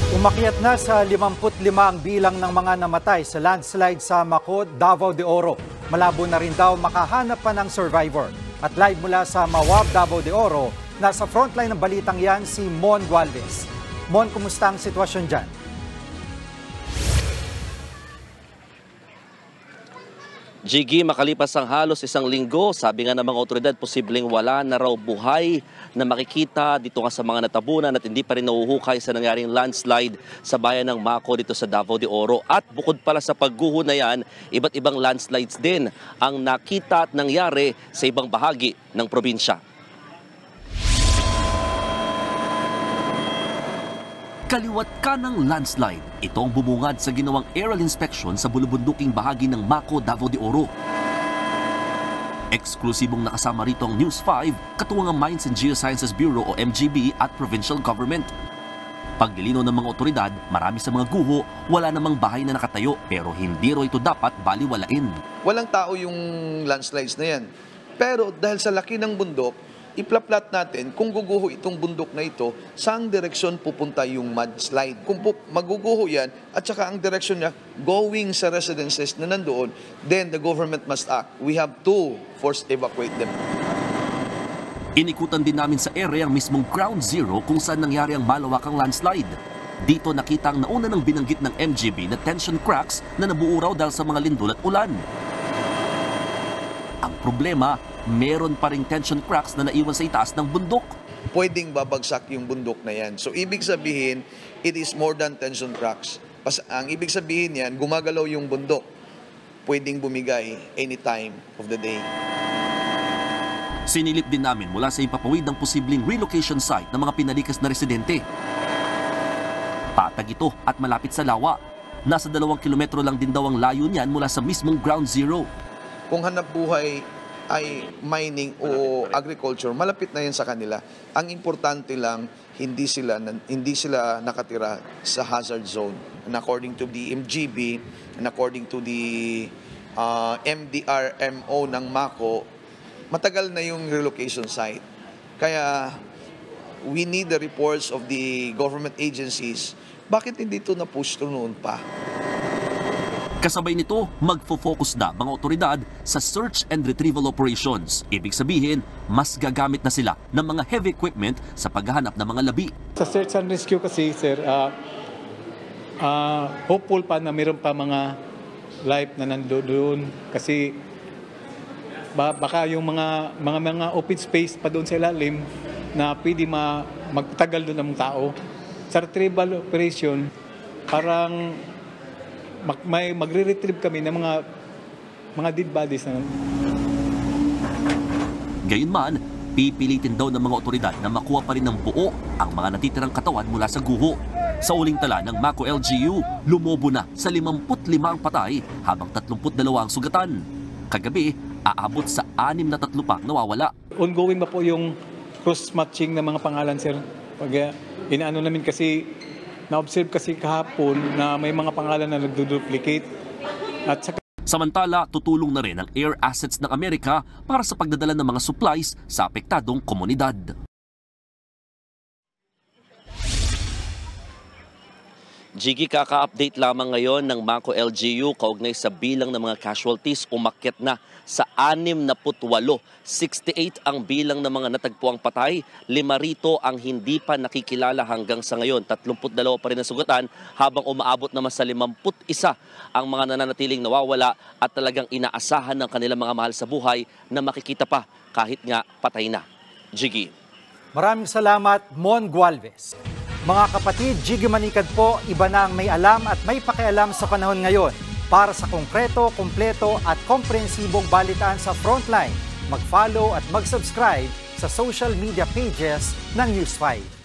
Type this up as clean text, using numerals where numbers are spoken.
Umakyat na sa 55 ang bilang ng mga namatay sa landslide sa Maco, Davao de Oro. Malabo na rin daw makahanap pa ng survivor. At live mula sa Mawab, Davao de Oro, nasa frontline ng balitang yan si Mon Gualvez. Mon, kumusta ang sitwasyon dyan? Jiggy, makalipas ang halos isang linggo, sabi nga ng mga otoridad, posibleng wala na raw buhay na makikita dito nga sa mga natabunan at hindi pa rin nahuhukay sa nangyaring landslide sa bayan ng Maco dito sa Davao de Oro. At bukod pala sa pagguho na yan, iba't ibang landslides din ang nakita at nangyari sa ibang bahagi ng probinsya. Kaliwat kanang landslide. Ito ang bumungad sa ginawang aerial inspection sa bulubunduking bahagi ng Maco, Davao de Oro. Eksklusibong nakasama rito ang News 5, katuwang ang Mines and Geosciences Bureau o MGB at provincial government. Paglilinaw ng mga otoridad, marami sa mga guho, wala namang bahay na nakatayo pero hindi raw ito dapat baliwalain. Walang tao yung landslides na yan. Pero dahil sa laki ng bundok, iplaplat natin kung guguho itong bundok na ito, saang direksyon pupunta yung mudslide. Kung maguguho yan, at saka ang direksyon niya going sa residences na nandoon, then the government must act. We have to force evacuate them. Inikutan din namin sa area ang mismong ground zero kung saan nangyari ang malawakang landslide. Dito nakita ang nauna ng binanggit ng MGB na tension cracks na nabuo raw dahil sa mga lindol at ulan. Ang problema, meron pa ring tension cracks na naiwan sa itaas ng bundok. Pwedeng babagsak yung bundok na yan. So ibig sabihin, it is more than tension cracks. Ang ibig sabihin yan, gumagalaw yung bundok. Pwedeng bumigay any time of the day. Sinilip din namin mula sa impapawid ng posibleng relocation site ng mga pinalikas na residente. Patag ito at malapit sa lawa. Nasa 2 kilometro lang din daw ang layo niyan mula sa mismong ground zero. Kung hanap buhay ay mining o agriculture, malapit na yan sa kanila. Ang importante lang, hindi sila nakatira sa hazard zone. And according to the MGB and according to the MDRMO ng Maco, matagal na yung relocation site. Kaya we need the reports of the government agencies. Bakit hindi ito na-push noon pa? Kasabay nito, magfo-focus na mga otoridad sa search and retrieval operations. Ibig sabihin, mas gagamit na sila ng mga heavy equipment sa paghahanap ng mga labi. Sa search and rescue kasi, sir, hopeful pa na mayroon pa mga life na nandoon kasi baka yung mga open space pa doon sa ilalim na pwede magtagal doon ng tao. Sa retrieval operation, parang magre-retrieve kami ng mga dead bodies na. Gayunman, pipilitin daw ng mga otoridad na makuha pa rin ng buo ang mga natitirang katawan mula sa guho. Sa uling tala ng Maco LGU, lumobo na sa 55 ang patay habang 32 ang sugatan. Kagabi, aabot sa 6 na tatlupak nawawala. Ongoing pa po yung cross-matching ng mga pangalan, sir. Pag inaano namin kasi na-observe kasi kahapon na may mga pangalan na nagduduplicate. At samantala, tutulong na rin ang air assets ng Amerika para sa pagdadala ng mga supplies sa apektadong komunidad. Jiggy, kaka-update lamang ngayon ng Maco LGU kaugnay sa bilang ng mga casualties, umakyat na sa 68. 68 ang bilang ng mga natagpuang patay, 5 rito ang hindi pa nakikilala hanggang sa ngayon. 32 pa rin ang sugatan habang umaabot naman sa 51 ang mga nananatiling nawawala at talagang inaasahan ng kanilang mga mahal sa buhay na makikita pa kahit nga patay na. Jiggy. Maraming salamat, Mon Gualvez. Mga kapatid, Jiggy Manikad po, iba na ang may alam at may pakialam sa panahon ngayon. Para sa konkreto, kumpleto at komprehensibong balitaan sa Frontline, mag-follow at mag-subscribe sa social media pages ng News 5.